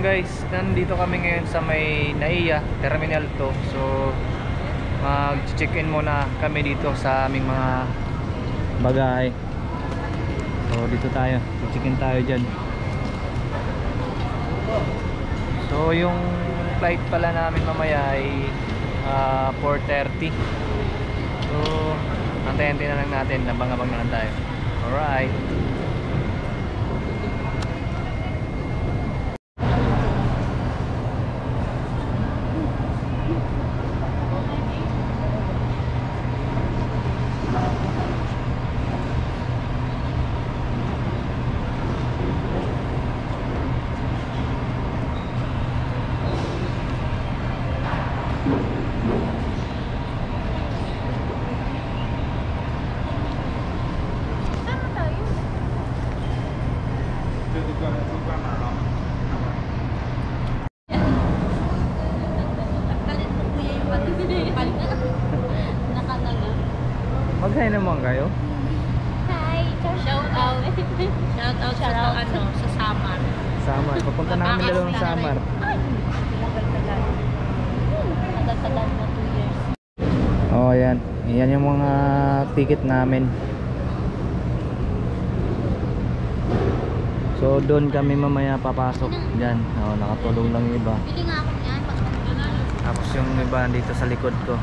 ayun guys, nandito kami ngayon sa may NAIA Terminal 2. So mag-check-in muna kami dito sa aming mga bagahe. So dito tayo, check-in tayo dyan. So yung flight pala namin mamaya ay 4:30. So antayin na lang natin, abang-abang na lang tayo. Alright. Mag-hi naman kayo. Hi! Shout out! Shout out sa ano, sa Samar. Samar. Papunta na kami dalawang Samar. Ay! Tagal-tagal. Tagal-tagal na 2 years. Oh, ayan. Ayan yung mga ticket namin. So doon kami mamaya papasok. Diyan. Oh, nakatulong lang yung iba. Bili nga ako niyan. Tapos yung iba dito sa likod ko.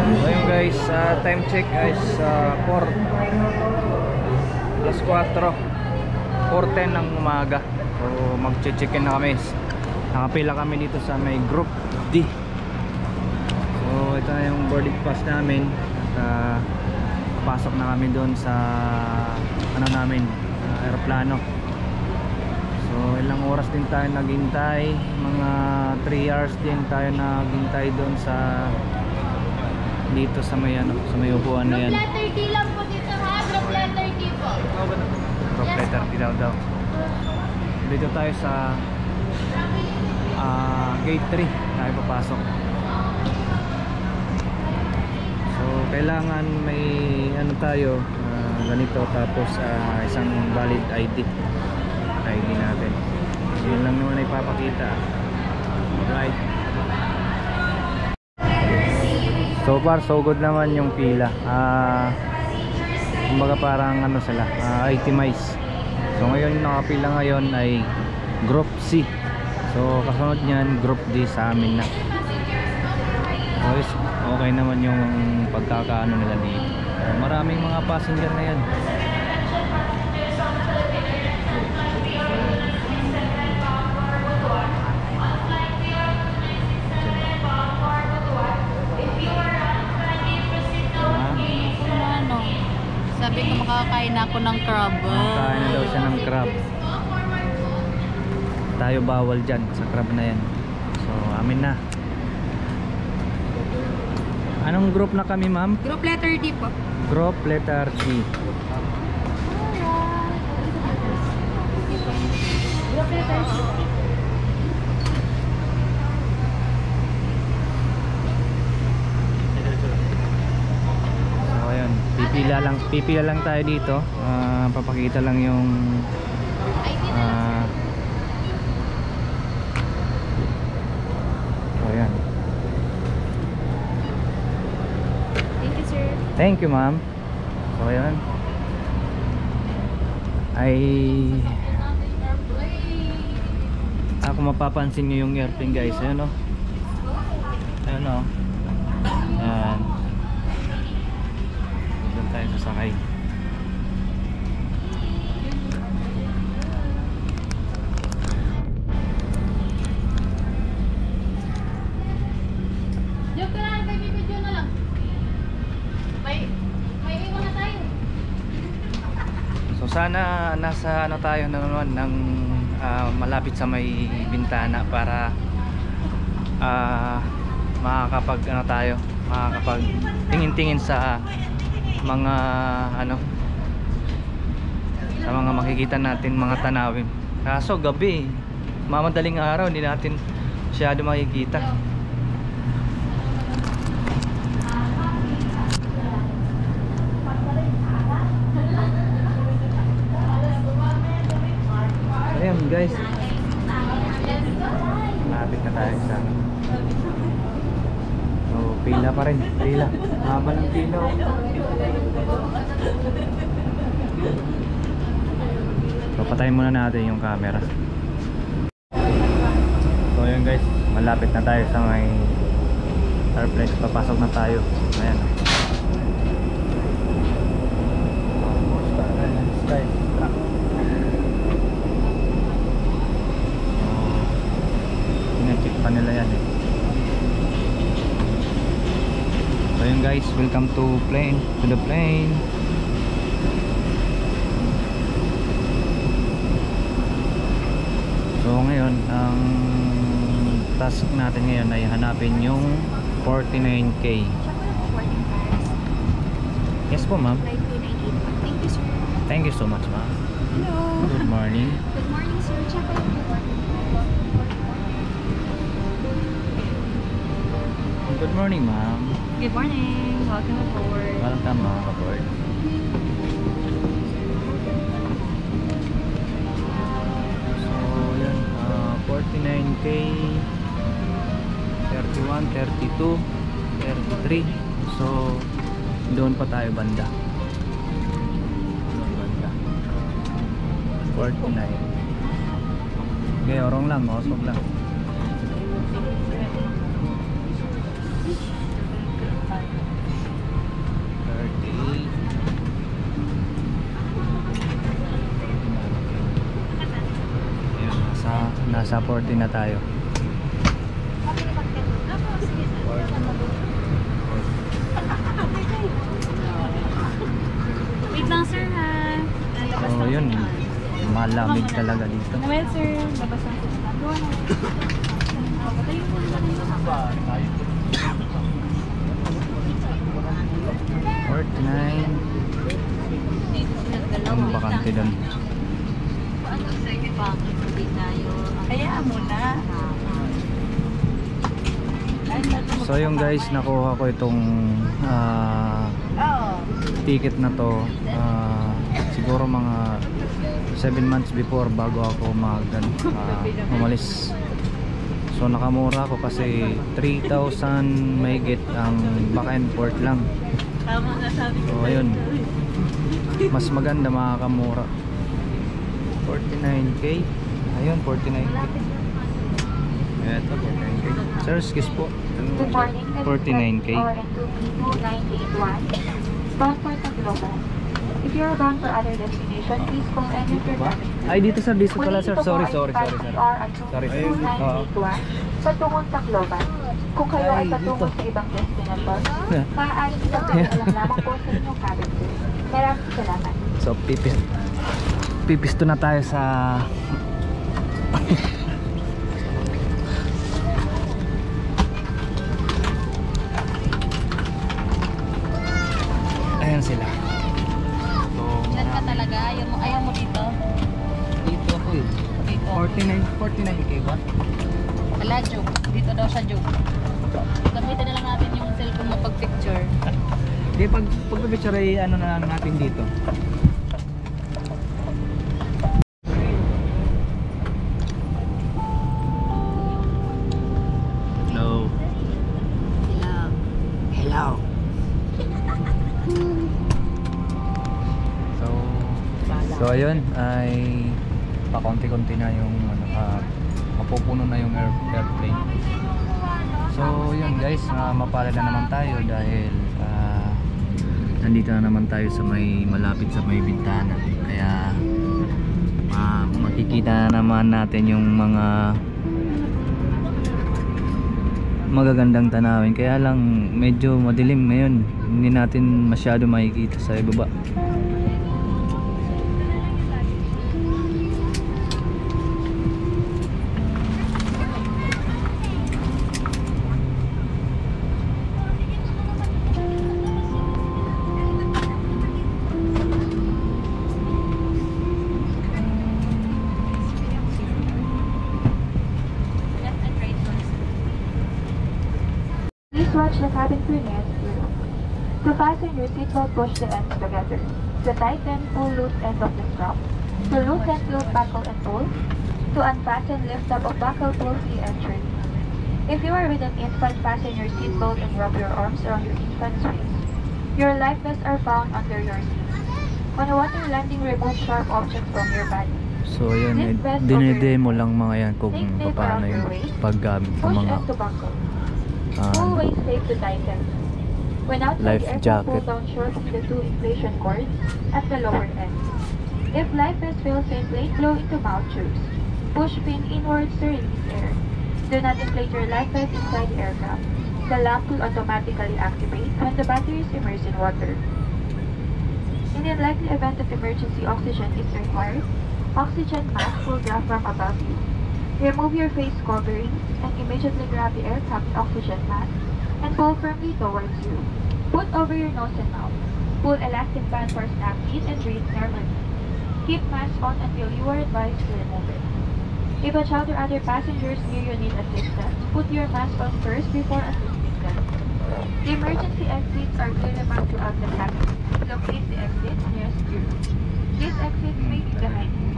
Ayun guys, time check guys, 4:04, 4:10 ng umaga. So mag-check-in na kami. Nakapila kami dito sa may group D. So ito na yung boarding pass namin. At papasok na kami doon sa ano namin, aeroplano. So ilang oras din tayo naghintay, mga 3 hours din tayo naghintay doon sa dito sa may ano, sa may upuan na yan. Drop letter D lang po dito ha. Drop letter D po. Drop letter D daw. Dito tayo sa gate 3 tayo papasok. So kailangan may ano tayo, ganito, tapos isang valid ID natin. Yun lang naman ay papakita. Alright. So far so good naman yung pila. Kumbaga parang ano sila, itemize. So ngayon nakapila ngayon ay group C. So kasunod niyan group D sa amin na. So okay naman yung pagkakaano nila dito. Maraming mga passenger na yan. Sabi ko makakain ako ng crab. Makakain na daw siya ng crab. Tayo bawal dyan sa crab na yan. So amin na. Anong group na kami ma'am? Group letter D po. Group letter D. Group letter D. Pipila lang tayo dito. Papakita lang yung ayan. Thank you sir. Thank you ma'am. So ayan. Kung mapapansin nyo yung airplane guys, ayan o. Ayan o. Ayan. Doon tayo sasakay. Joke na, video na lang. May iwan na tayo. So sana nasa ano tayo na naman ng malapit sa may bintana para makakapag ano tayo, makakapag tingin-tingin sa mga ano, sa mga makikita natin mga tanawin. Kaso gabi, mamadaling araw hindi natin masyado makikita. Ayun guys, malapit na tayo sa pila pa rin, pila. Haba ng pila. So patayin muna natin yung camera. So ayun guys, malapit na tayo sa may airplane. Papasok na tayo. Ayan. Check pa nila yan eh. So yun guys, welcome to the plane. So ngayon, ang task natin ngayon ay hanapin yung 49K. Yes po ma'am. Thank you, sir. Thank you so much ma'am. Hello. Good morning. Good morning, sir. Check out your Good morning ma'am. Good morning. Welcome aboard. Welcome ma'am aboard. So yun, 49K, 31, 32, 33. So doon pa tayo banda. Doon banda. 49. Okay, orong lang, mausog lang. 38. Ayun, nasa 40 na tayo. Wait lang, sir, ha? So yun, malamig talaga dito. Well, sir, labas lang sa doon. Tayo po na kayo. 49. Ang bakante doon. Kaya mo na. So yung guys, nakuha ko itong ticket na to siguro mga 7 months before bago ako umalis. So nakamura ako kasi 3,000 mahigit ang back and forth lang. So ayun, mas maganda, makakamura. 49K. Ayun, 49K. Eto, 49K. Sir, excuse po. Good morning. 49K. Bound for Tacloban. If you are bound for other destination, please call any of your representatives. Ay, dito sir, dito pala sir. Sorry, Kung sir. Sorry, Sorry. 2981 patungong Tacloban. Kung kayo ay Ay, patungo dito. sa ibang destination, maaari nilang alam lamang po sa inyong cabin crew. Maraming salamat. So, pipisto na tayo sa ayan sila. So, Ilan ka talaga? Ayaw mo dito? dito ako eh. Dito. 49K ba? Wala, joke. Dito daw siya, joke. Gamitin na lang natin yung cellphone mo pag-picture. Di, pag-picture ay ano na lang natin dito. Hello. Hello. So ayun ay pakonti-konti na yung mapupuno na yung airplane. So yun guys, mapalad na naman tayo dahil nandito na naman tayo sa malapit sa may bintana. Kaya makikita na naman natin yung mga magagandang tanawin. Kaya lang medyo madilim ngayon, hindi natin masyado makikita sa ibaba. Please watch the cabin crew near the room. To fasten your seatbelt, push the ends together. To tighten, pull loose end of the strap. To loosen, loop, buckle, and pull. To unfasten, lift up of buckle pulls the entry. If you are with an infant, fasten your seatbelt and wrap your arms around your infant's waist. Your life vests are found under your seat. On a water landing, remove sharp objects from your body. So yun, dinedemo lang mga yan kung paano yung paggamit ng Push mga and to buckle. Pull waist safe to tighten. When outside life the aircraft, jacket. pull down shortly the two inflation cords at the lower end. If life vest fails to inflate, blow into mouth tubes. Push pin inwards to release air. Do not inflate your life vest inside the aircraft. The lamp will automatically activate when the battery is immersed in water. In the unlikely event of emergency, oxygen is required. Oxygen mask will drop from above you. Remove your face covering and immediately grab the aircraft oxygen mask and pull firmly towards you. Put over your nose and mouth. Pull elastic band for snap feet and breathe normally. Keep mask on until you are advised to remove it. If a child or other passengers near you need assistance, put your mask on first before assisting them. The emergency exits are clearly marked throughout the cabin. Locate the exit nearest you. These exits may be behind you.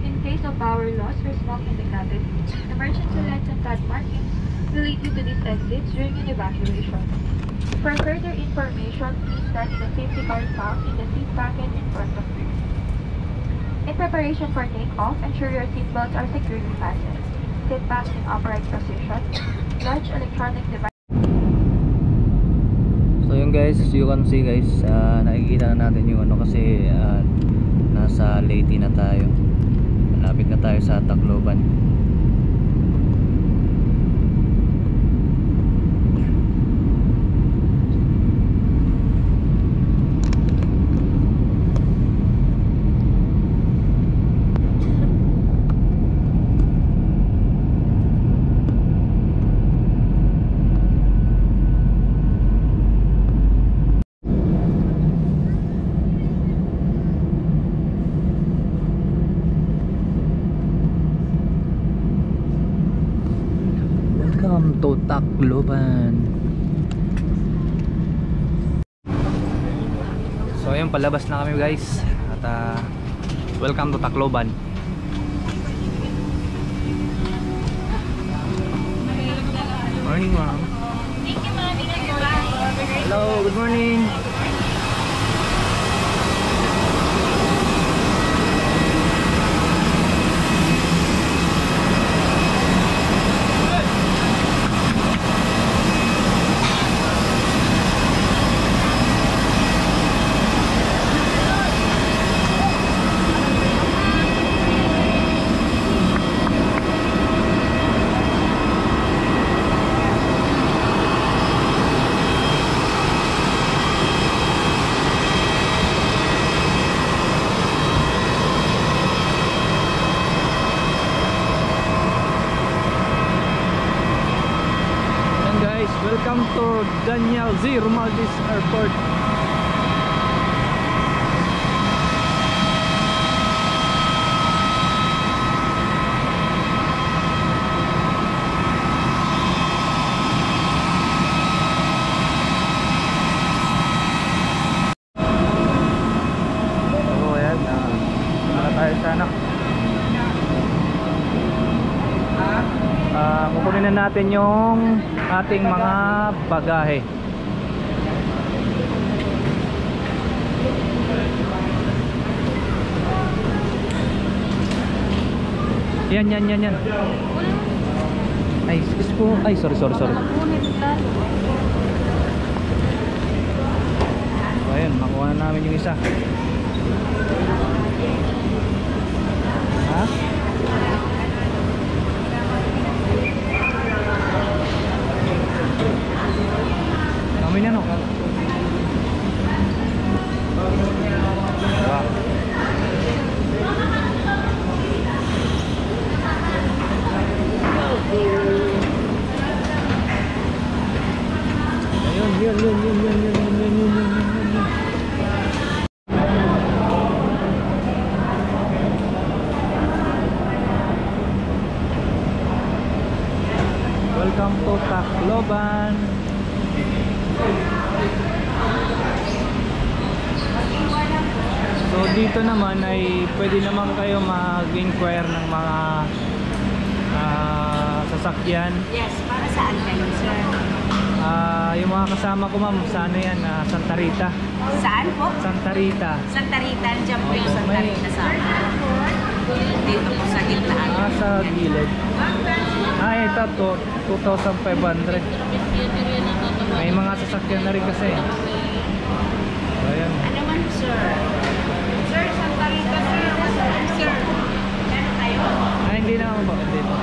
In case of power loss or smoke in the cabin, emergency lights and card markings will lead you to these exits during an evacuation. For further information, please study the safety card found in the seat pocket in front of you. In preparation for takeoff, ensure your seatbelts are securely fastened. Sit back in upright position. Large electronic device. So yun guys, as you can see guys, nakikita na natin yung ano kasi nasa Leyte na tayo. Malapit na tayo sa Tacloban. Welcome to Tacloban. So ayun, palabas na kami guys. At welcome to Tacloban. Morning ma'am. Thank you, Mami. Bye. Hello, good morning. Welcome to Daniel Z. Romualdez Airport. So ayan, tayo sa anak. Kukunin na natin yung ating mga bagahe. Yan. Ay, excuse po. Ay, sorry. So, ayan, makuha na namin yung isa. Ha? Kami na no. Yun. Welcome to Tacloban. So dito naman ay pwede naman kayo mag-inquire ng mga sasakyan. Yes, para saan kayo, sir? Yung mga kasama ko ma'am, sana yan, Santa Rita. Saan po? Santa Rita. Santa Rita, dyan po yung Opo, Santa may- Rita sa akin. Dito po sa gitnaan. Sa gilid. Ito to, 2,500. May mga sasakyan na rin kasi. Ayan. Ano man, sir? Sir, Santa Rita, sir. Sir, meron tayo? Hindi na ako ba dito.